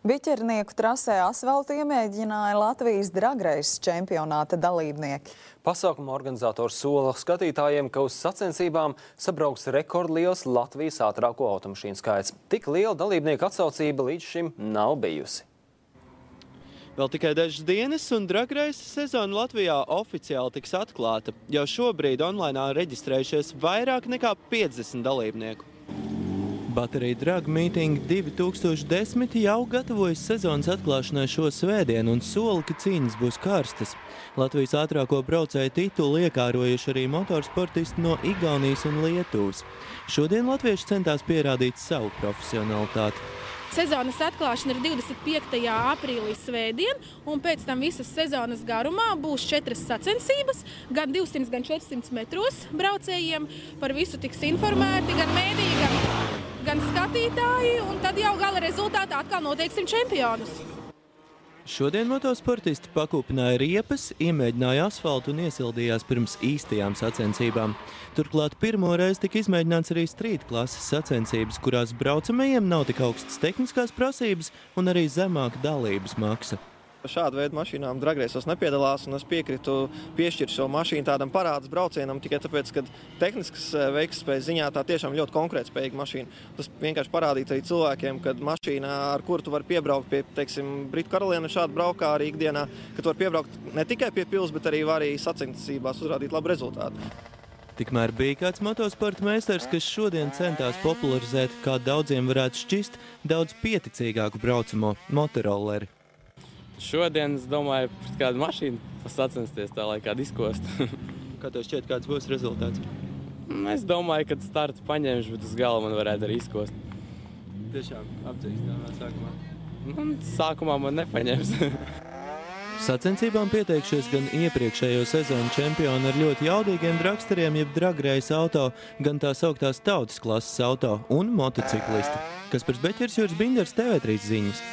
Biķernieku trasē asfaltu iemēģināja Latvijas dragreises čempionāta dalībnieki. Pasākuma organizators sola skatītājiem, ka uz sacensībām sabrauks rekordliels Latvijas ātrāko automašīnu skaits. Tik liela dalībnieku atsaucība līdz šim nav bijusi. Vēl tikai dažas dienas un dragreises sezona Latvijā oficiāli tiks atklāta. Jau šobrīd onlainā reģistrējušies vairāk nekā 50 dalībnieku. Baterija Drag Meeting 2010 jau gatavojas sezonas atklāšanai šo svētdienu un sola, ka cīņas būs karstas. Latvijas ātrāko braucēju titulu iekārojuši arī motorsportisti no Igaunijas un Lietuvas. Šodien latvieši centās pierādīt savu profesionalitāti. Sezonas atklāšana ir 25. aprīlī svētdien, un pēc tam visas sezonas garumā būs 4 sacensības, gan 200, gan 400 metros braucējiem. Par visu tiks informēti gan mēdīji, gan skatītāji, un tad jau gala rezultātā atkal noteiksim čempionus. Šodien motosportisti pakūpināja riepas, iemēģināja asfaltu un iesildījās pirms īstajām sacensībām. Turklāt pirmo reizi tika izmēģināts arī street klases sacensības, kurās braucamajiem nav tik augstas tehniskās prasības un arī zemāka dalības maksa. Šāda veida mašīnām dragreisos nepiedalās, un es piekritu piešķirt šo mašīnu tādam parādes braucienam tikai tāpēc, ka tehniskas veiktspējas ziņā tā tiešām ļoti konkurētspējīga mašīna. Tas vienkārši parādīt arī cilvēkiem, ka mašīna, ar kuru tu vari piebraukt pie, teiksim, Britu karaliene šādi braukā arī ikdienā, ka tu vari piebraukt ne tikai pie pils, bet arī var sacensībās uzrādīt labu rezultātu. Tikmēr bija kāds motosporta meistars, kas šodien centās popularizēt, kā daudziem varētu šķist, daudz pieticīgāku braucamo motorolleri. Šodien, es domāju, par kādu mašīnu sacensties tā, lai kādu izkost. Kā tev šķiet, kāds būs rezultāts? Es domāju, ka startu paņemšu, bet uz gala man varētu arī izkost. Tiešām apdzīstamā sākumā? Sākumā man nepaņems. Sacensībām pieteikšies gan iepriekšējo sezonu čempioni ar ļoti jaudīgiem dragsteriem, jeb dragreises auto, gan tās augtās tautas klases auto un motociklisti. Kaspars Beķers, Juris Binders, TV3 ziņas.